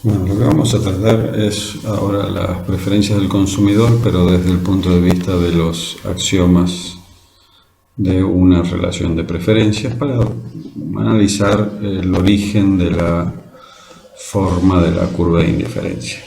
Bueno, lo que vamos a tratar es ahora las preferencias del consumidor, pero desde el punto de vista de los axiomas de una relación de preferencias para analizar el origen de la forma de la curva de indiferencia.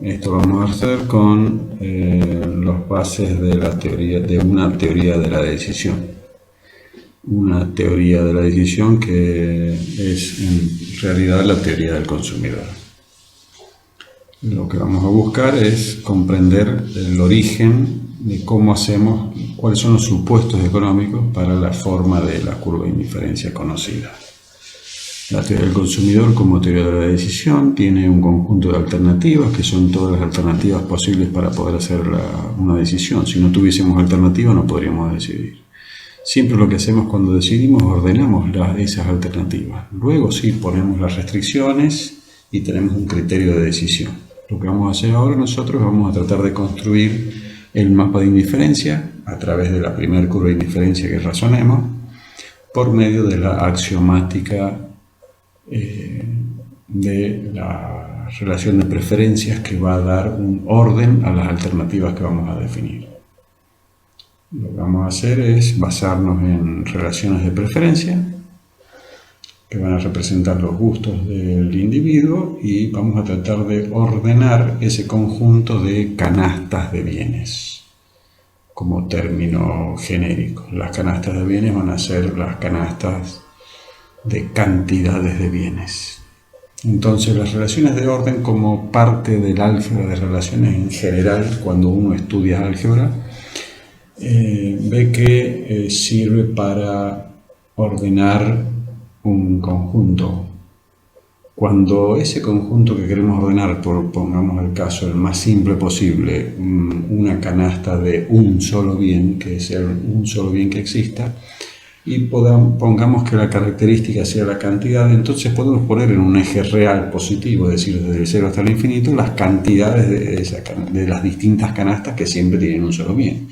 Esto lo vamos a hacer con las bases de la teoría, de una teoría de la decisión. Una teoría de la decisión que es en realidad la teoría del consumidor. Lo que vamos a buscar es comprender el origen de cómo hacemos, cuáles son los supuestos económicos para la forma de la curva de indiferencia conocida. La teoría del consumidor como teoría de la decisión tiene un conjunto de alternativas que son todas las alternativas posibles para poder hacer una decisión. Si no tuviésemos alternativas no podríamos decidir. Siempre lo que hacemos cuando decidimos ordenamos esas alternativas. Luego sí ponemos las restricciones y tenemos un criterio de decisión. Lo que vamos a hacer ahora nosotros vamos a tratar de construir el mapa de indiferencia a través de la primera curva de indiferencia que razonemos por medio de la axiomática de la relación de preferencias que va a dar un orden a las alternativas que vamos a definir. Lo que vamos a hacer es basarnos en relaciones de preferencia que van a representar los gustos del individuo y vamos a tratar de ordenar ese conjunto de canastas de bienes como término genérico. Las canastas de bienes van a ser las canastas de cantidades de bienes. Entonces las relaciones de orden como parte del álgebra de relaciones en general, cuando uno estudia álgebra, ve que sirve para ordenar un conjunto. Cuando ese conjunto que queremos ordenar, pongamos el caso el más simple posible, una canasta de un solo bien, que sea un solo bien que exista, y pongamos que la característica sea la cantidad, entonces podemos poner en un eje real positivo, es decir, desde el 0 hasta el infinito, las cantidades de las distintas canastas que siempre tienen un solo bien.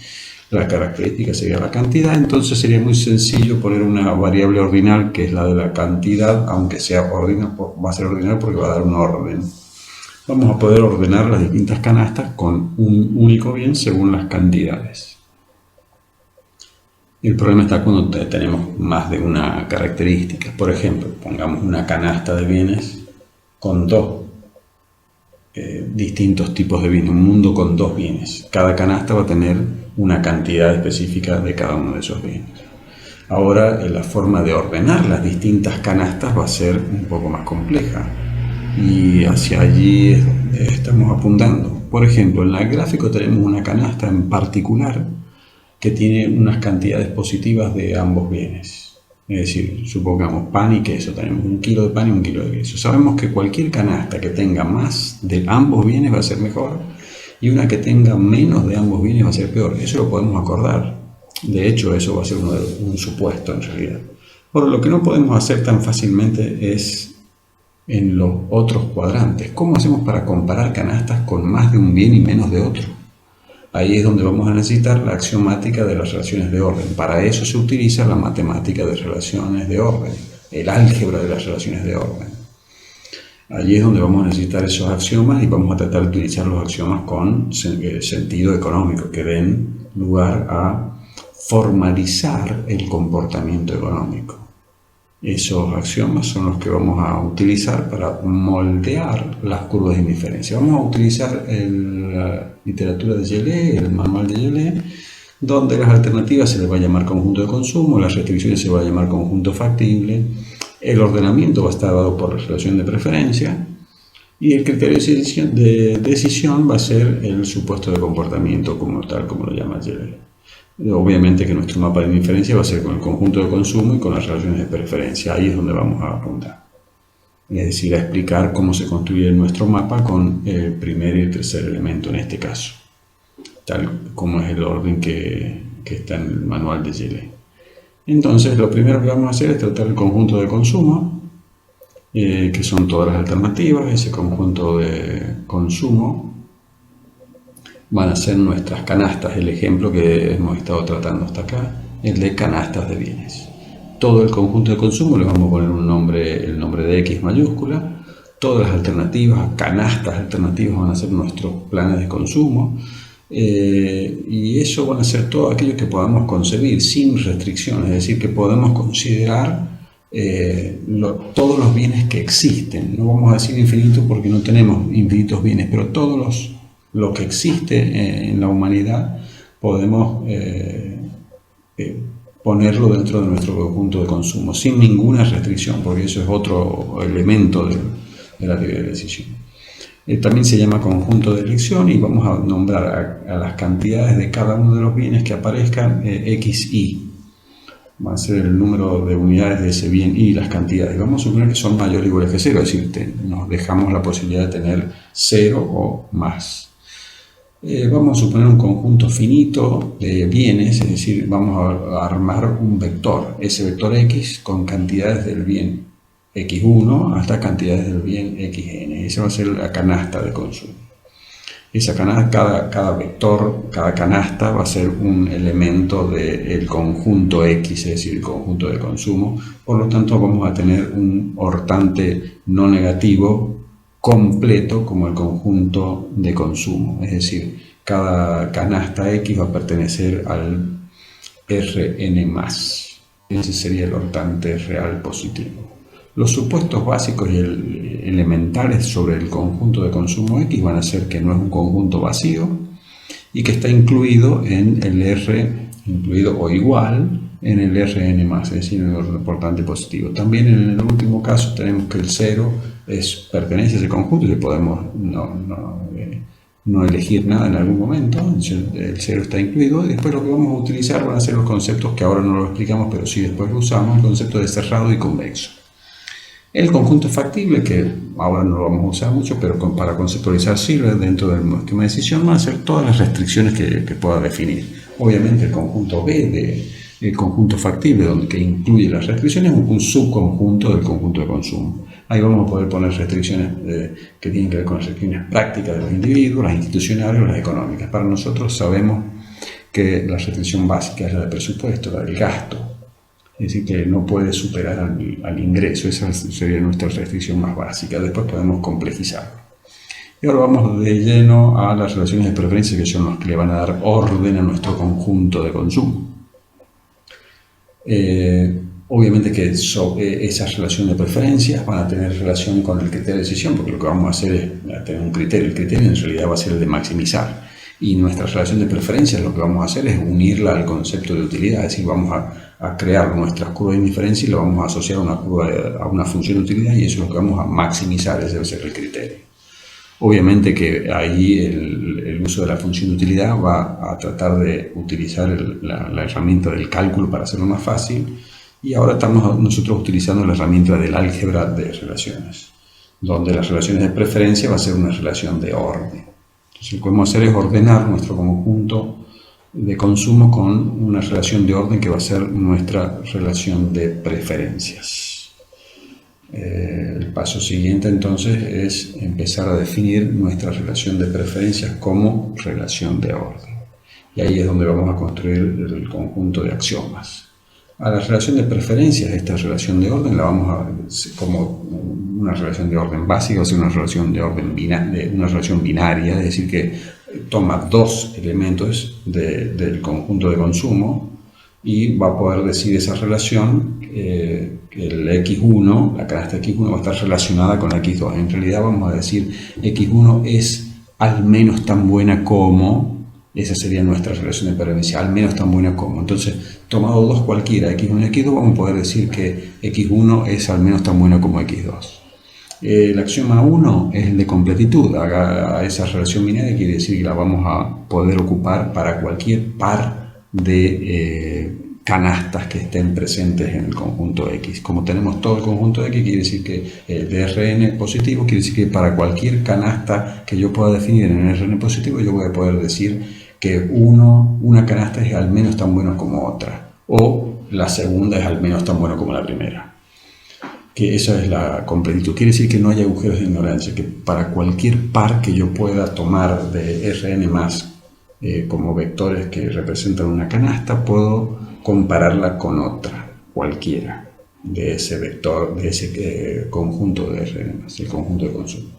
La característica sería la cantidad, entonces sería muy sencillo poner una variable ordinal que es la de la cantidad, aunque sea ordinal, va a ser ordinal porque va a dar un orden. Vamos a poder ordenar las distintas canastas con un único bien según las cantidades. El problema está cuando tenemos más de una característica. Por ejemplo, pongamos una canasta de bienes con dos distintos tipos de bienes, un mundo con dos bienes. Cada canasta va a tener una cantidad específica de cada uno de esos bienes. Ahora, la forma de ordenar las distintas canastas va a ser un poco más compleja y hacia allí estamos apuntando. Por ejemplo, en el gráfico tenemos una canasta en particular que tiene unas cantidades positivas de ambos bienes. Es decir, supongamos pan y queso, tenemos 1 kilo de pan y 1 kilo de queso. Sabemos que cualquier canasta que tenga más de ambos bienes va a ser mejor y una que tenga menos de ambos bienes va a ser peor. Eso lo podemos acordar. De hecho, eso va a ser un supuesto en realidad. Ahora, lo que no podemos hacer tan fácilmente es en los otros cuadrantes. ¿Cómo hacemos para comparar canastas con más de un bien y menos de otro? Ahí es donde vamos a necesitar la axiomática de las relaciones de orden. Para eso se utiliza la matemática de relaciones de orden, el álgebra de las relaciones de orden. Allí es donde vamos a necesitar esos axiomas y vamos a tratar de utilizar los axiomas con sentido económico, que den lugar a formalizar el comportamiento económico. Esos axiomas son los que vamos a utilizar para moldear las curvas de indiferencia. Vamos a utilizar la literatura de Gellé, el manual de Gellé, donde las alternativas se les va a llamar conjunto de consumo, las restricciones se va a llamar conjunto factible, el ordenamiento va a estar dado por la relación de preferencia y el criterio de decisión va a ser el supuesto de comportamiento como tal, como lo llama Gellé. Obviamente que nuestro mapa de indiferencia va a ser con el conjunto de consumo y con las relaciones de preferencia. Ahí es donde vamos a apuntar. Es decir, a explicar cómo se construye nuestro mapa con el primer y el tercer elemento en este caso, tal como es el orden que está en el manual de Gellé. Entonces, lo primero que vamos a hacer es tratar el conjunto de consumo, que son todas las alternativas. Ese conjunto de consumo van a ser nuestras canastas, el ejemplo que hemos estado tratando hasta acá, el de canastas de bienes. Todo el conjunto de consumo le vamos a poner el nombre de X mayúscula, todas las alternativas, canastas alternativas van a ser nuestros planes de consumo. Y eso van a ser todo aquello que podamos concebir sin restricciones, es decir, que podemos considerar todos los bienes que existen. No vamos a decir infinito porque no tenemos infinitos bienes, pero todos lo que existe en la humanidad podemos ponerlo dentro de nuestro conjunto de consumo sin ninguna restricción, porque eso es otro elemento de la teoría de la decisión. También se llama conjunto de elección y vamos a nombrar a las cantidades de cada uno de los bienes que aparezcan xy. Va a ser el número de unidades de ese bien y las cantidades. Vamos a suponer que son mayores o iguales que 0, es decir, nos dejamos la posibilidad de tener 0 o más. Vamos a suponer un conjunto finito de bienes, es decir, vamos a armar un vector, ese vector x con cantidades del bien x1 hasta cantidades del bien xn. Esa va a ser la canasta de consumo. Esa canasta, cada vector, cada canasta va a ser un elemento del conjunto X, es decir, el conjunto de consumo. Por lo tanto, vamos a tener un hortante no negativo completo como el conjunto de consumo. Es decir, cada canasta X va a pertenecer al Rn+. Ese sería el hortante real positivo. Los supuestos básicos y elementales sobre el conjunto de consumo X van a ser que no es un conjunto vacío y que está incluido en el R, incluido o igual en el Rn+, es decir, en el hortante positivo. También en el último caso tenemos que el 0 pertenece a ese conjunto y podemos no elegir nada en algún momento, el 0 está incluido, y después lo que vamos a utilizar van a ser los conceptos que ahora no lo explicamos, pero sí después lo usamos, el concepto de cerrado y convexo. El conjunto factible, que ahora no lo vamos a usar mucho, pero para conceptualizar sirve dentro del esquema de decisión, van a ser todas las restricciones que pueda definir. Obviamente el conjunto B del conjunto factible, que incluye las restricciones, es un subconjunto del conjunto de consumo. Ahí vamos a poder poner restricciones que tienen que ver con las restricciones prácticas de los individuos, las institucionales o las económicas. Para nosotros sabemos que la restricción básica es la del presupuesto, la del gasto. Es decir, que no puede superar al ingreso. Esa sería nuestra restricción más básica. Después podemos complejizarlo. Y ahora vamos de lleno a las relaciones de preferencia, que son las que le van a dar orden a nuestro conjunto de consumo. Obviamente que esas relaciones de preferencias van a tener relación con el criterio de decisión, porque lo que vamos a hacer es tener un criterio. El criterio en realidad va a ser el de maximizar. Y nuestra relación de preferencias lo que vamos a hacer es unirla al concepto de utilidad, es decir, vamos a crear nuestras curvas de indiferencia y la vamos a asociar a una función de utilidad, y eso es lo que vamos a maximizar, ese debe ser el criterio. Obviamente que ahí el uso de la función de utilidad va a tratar de utilizar la herramienta del cálculo para hacerlo más fácil, y ahora estamos nosotros utilizando la herramienta del álgebra de relaciones, donde las relaciones de preferencia va a ser una relación de orden. Entonces, lo que vamos a hacer es ordenar nuestro conjunto de consumo con una relación de orden que va a ser nuestra relación de preferencias. El paso siguiente entonces es empezar a definir nuestra relación de preferencias como relación de orden. Y ahí es donde vamos a construir el conjunto de axiomas. A la relación de preferencias, esta relación de orden la vamos a, como una relación de orden básica, o sea, una relación de orden binaria, es decir, que toma dos elementos del conjunto de consumo y va a poder decir esa relación que el x1, la canasta x1 va a estar relacionada con la x2. En realidad vamos a decir x1 es al menos tan buena como. Esa sería nuestra relación de preferencia, al menos tan buena como. Entonces, tomado dos cualquiera, x1 y x2, vamos a poder decir que x1 es al menos tan buena como x2. El axioma 1 es el de completitud. A esa relación binaria quiere decir que la vamos a poder ocupar para cualquier par de canastas que estén presentes en el conjunto X. Como tenemos todo el conjunto X, quiere decir que el de Rn positivo quiere decir que para cualquier canasta que yo pueda definir en el Rn positivo, yo voy a poder decir que una canasta es al menos tan buena como otra, o la segunda es al menos tan buena como la primera. Que esa es la completitud. Quiere decir que no hay agujeros de ignorancia, que para cualquier par que yo pueda tomar de Rn+, como vectores que representan una canasta, puedo compararla con otra, cualquiera. de ese vector, de ese conjunto de Rn+, el conjunto de consumo.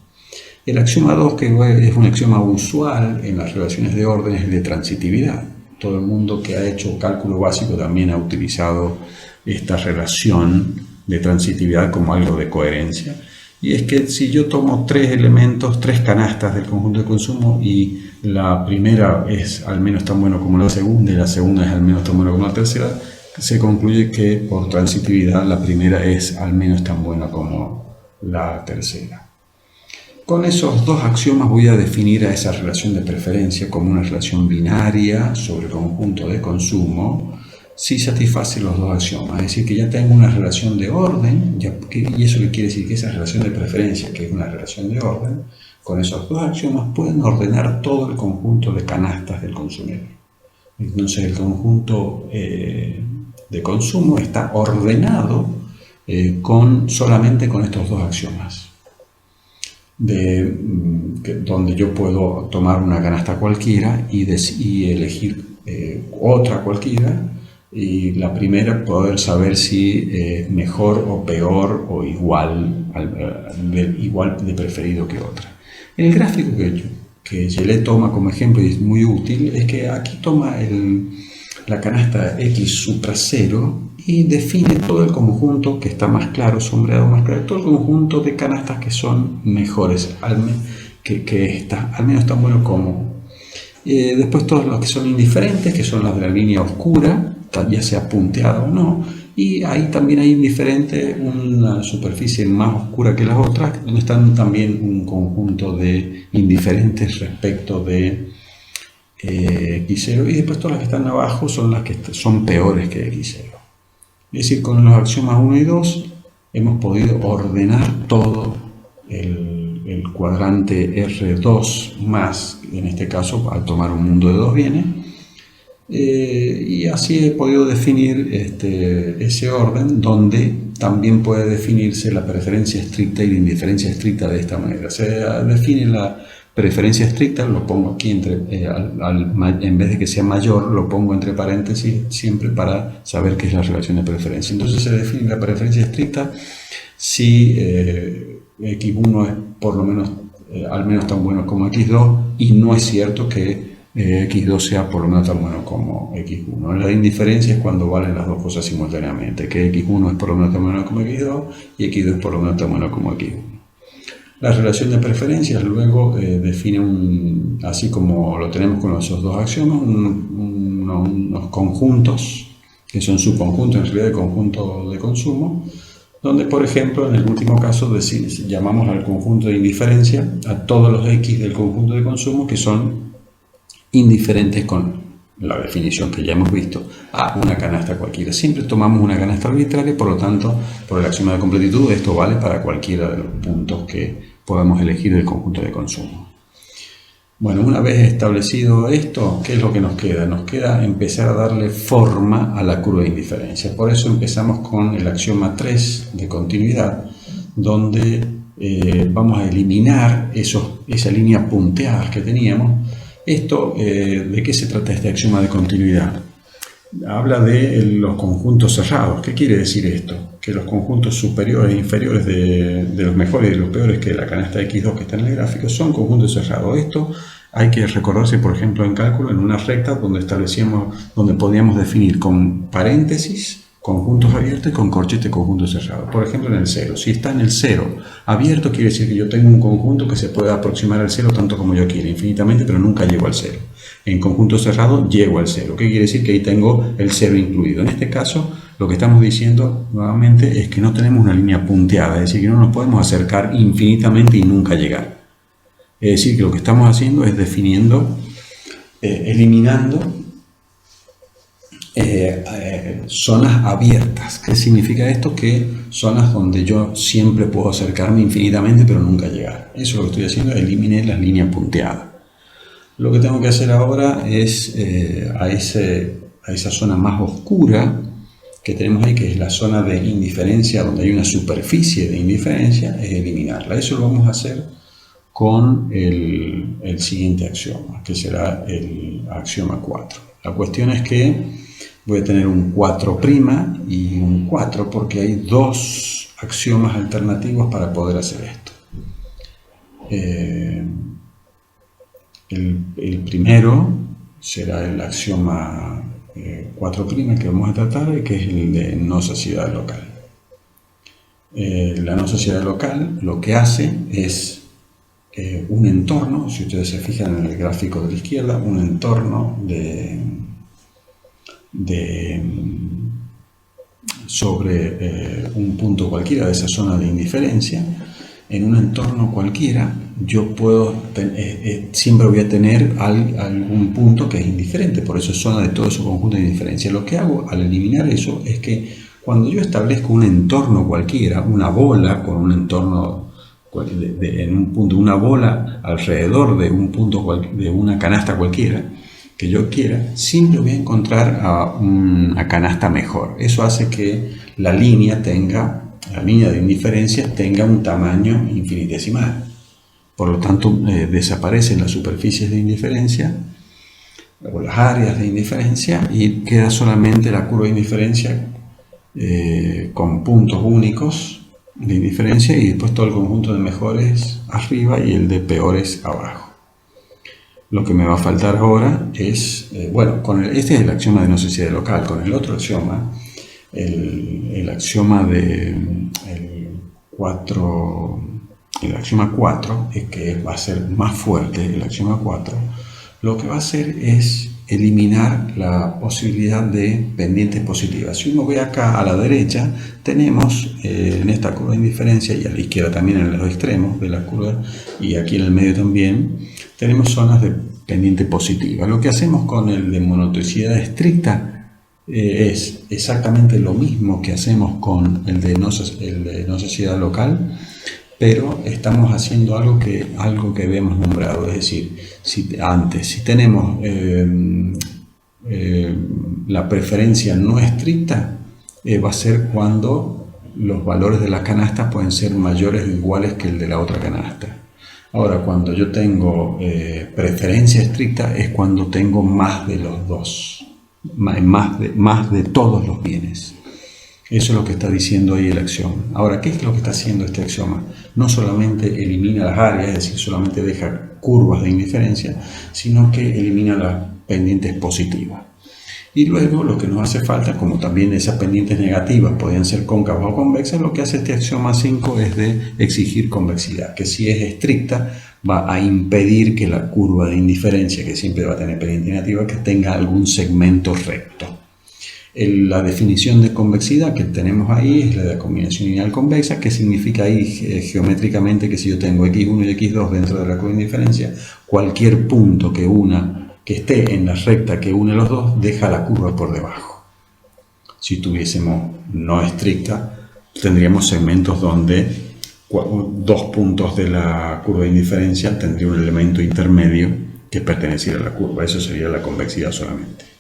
El axioma 2, que es un axioma usual en las relaciones de orden, es el de transitividad. Todo el mundo que ha hecho cálculo básico también ha utilizado esta relación de transitividad como algo de coherencia. Y es que si yo tomo tres elementos, tres canastas del conjunto de consumo, y la primera es al menos tan buena como la segunda y la segunda es al menos tan buena como la tercera, se concluye que por transitividad la primera es al menos tan buena como la tercera. Con esos dos axiomas voy a definir a esa relación de preferencia como una relación binaria sobre el conjunto de consumo si satisface los dos axiomas. Es decir, que ya tengo una relación de orden, y eso quiere decir que esa relación de preferencia, que es una relación de orden, con esos dos axiomas pueden ordenar todo el conjunto de canastas del consumidor. Entonces el conjunto de consumo está ordenado solamente con estos dos axiomas. Donde yo puedo tomar una canasta cualquiera y elegir otra cualquiera, y la primera poder saber si es mejor o peor o igual de preferido que otra. El gráfico que Gillet toma como ejemplo y es muy útil es que aquí toma la canasta X supra 0 y define todo el conjunto que está más claro, sombreado más claro, todo el conjunto de canastas que son mejores, al menos tan buenos como. Después todos los que son indiferentes, que son las de la línea oscura, ya sea punteada o no, y ahí también hay indiferente, una superficie más oscura que las otras, donde están también un conjunto de indiferentes respecto de X0, y después todas las que están abajo son las que son peores que X0. Es decir, con los axiomas 1 y 2 hemos podido ordenar todo el cuadrante R2 más, en este caso, al tomar un mundo de dos bienes, y así he podido definir ese orden donde también puede definirse la preferencia estricta y la indiferencia estricta de esta manera. Se define la preferencia estricta, lo pongo aquí en vez de que sea mayor, lo pongo entre paréntesis siempre para saber qué es la relación de preferencia. Entonces se define la preferencia estricta si X1 es por lo menos al menos tan bueno como X2, y no es cierto que X2 sea por lo menos tan bueno como X1. La indiferencia es cuando valen las dos cosas simultáneamente, que X1 es por lo menos tan bueno como X2 y X2 es por lo menos tan bueno como X1. La relación de preferencias luego define, así como lo tenemos con esos dos axiomas, unos conjuntos que son subconjuntos en realidad de conjunto de consumo, donde por ejemplo en el último caso llamamos al conjunto de indiferencia a todos los X del conjunto de consumo que son indiferentes con la definición que ya hemos visto a una canasta cualquiera. Siempre tomamos una canasta arbitraria, por lo tanto, por el axioma de completitud, esto vale para cualquiera de los puntos que podamos elegir del conjunto de consumo. Bueno, una vez establecido esto, ¿qué es lo que nos queda? Nos queda empezar a darle forma a la curva de indiferencia. Por eso empezamos con el axioma 3 de continuidad, donde vamos a eliminar esa línea punteada que teníamos. ¿De qué se trata este axioma de continuidad? Habla de los conjuntos cerrados. ¿Qué quiere decir esto? Que los conjuntos superiores e inferiores de los mejores y de los peores que la canasta X2 que está en el gráfico son conjuntos cerrados. Esto hay que recordarse, por ejemplo, en cálculo, en una recta donde podíamos definir con paréntesis conjuntos abiertos y con corchete conjuntos cerrados. Por ejemplo, en el 0. Si está en el 0 abierto, quiere decir que yo tengo un conjunto que se puede aproximar al 0 tanto como yo quiera, infinitamente, pero nunca llego al 0. En conjunto cerrado llego al 0. ¿Qué quiere decir? Que ahí tengo el 0 incluido. En este caso, lo que estamos diciendo nuevamente es que no tenemos una línea punteada, es decir, que no nos podemos acercar infinitamente y nunca llegar. Es decir, que lo que estamos haciendo es definiendo, eliminando zonas abiertas. ¿Qué significa esto? Que zonas donde yo siempre puedo acercarme infinitamente pero nunca llegar. Eso es lo que estoy haciendo, eliminé las líneas punteadas. Lo que tengo que hacer ahora es a esa zona más oscura que tenemos ahí, que es la zona de indiferencia, donde hay una superficie de indiferencia, es eliminarla. Eso lo vamos a hacer con el siguiente axioma, que será el axioma 4. La cuestión es que voy a tener un 4' y un 4 porque hay dos axiomas alternativos para poder hacer esto. El primero será el axioma 4' que vamos a tratar, que es el de no sociedad local. La no sociedad local lo que hace es un entorno, si ustedes se fijan en el gráfico de la izquierda, un entorno sobre un punto cualquiera de esa zona de indiferencia. En un entorno cualquiera yo puedo siempre voy a tener algún punto que es indiferente, por eso es zona de todo su conjunto de indiferencia. Lo que hago al eliminar eso es que cuando yo establezco un entorno cualquiera, una bola con un entorno en un punto, una bola alrededor de un punto de una canasta cualquiera que yo quiera, siempre voy a encontrar a una canasta mejor. Eso hace que la línea de indiferencia tenga un tamaño infinitesimal. Por lo tanto, desaparecen las superficies de indiferencia o las áreas de indiferencia y queda solamente la curva de indiferencia con puntos únicos de indiferencia y después todo el conjunto de mejores arriba y el de peores abajo. Lo que me va a faltar ahora es, este es el axioma de no sociedad local. Con el otro axioma, el axioma el axioma 4, es que va a ser más fuerte, el axioma 4, lo que va a hacer es eliminar la posibilidad de pendientes positivas. Si uno ve acá a la derecha, tenemos en esta curva de indiferencia y a la izquierda también en los extremos de la curva y aquí en el medio también, tenemos zonas de pendiente positiva. Lo que hacemos con el de monotoicidad estricta es exactamente lo mismo que hacemos con el de no sociedad local, pero estamos haciendo algo que habíamos nombrado, es decir, si tenemos la preferencia no estricta, va a ser cuando los valores de la canasta pueden ser mayores o iguales que el de la otra canasta. Ahora, cuando yo tengo preferencia estricta es cuando tengo más de los dos, más de todos los bienes. Eso es lo que está diciendo ahí el axioma. Ahora, ¿qué es lo que está haciendo este axioma? No solamente elimina las áreas, es decir, solamente deja curvas de indiferencia, sino que elimina las pendientes positivas. Y luego lo que nos hace falta, como también esas pendientes negativas podían ser cóncavas o convexas, lo que hace este axioma 5 es de exigir convexidad, que si es estricta va a impedir que la curva de indiferencia, que siempre va a tener pendiente negativa, que tenga algún segmento recto. La definición de convexidad que tenemos ahí es la de combinación lineal convexa, que significa ahí geométricamente que si yo tengo x1 y x2 dentro de la curva de indiferencia, cualquier punto que esté en la recta que une los dos deja la curva por debajo. Si tuviésemos no estricta, tendríamos segmentos donde dos puntos de la curva de indiferencia tendría un elemento intermedio que perteneciera a la curva. Eso sería la convexidad solamente.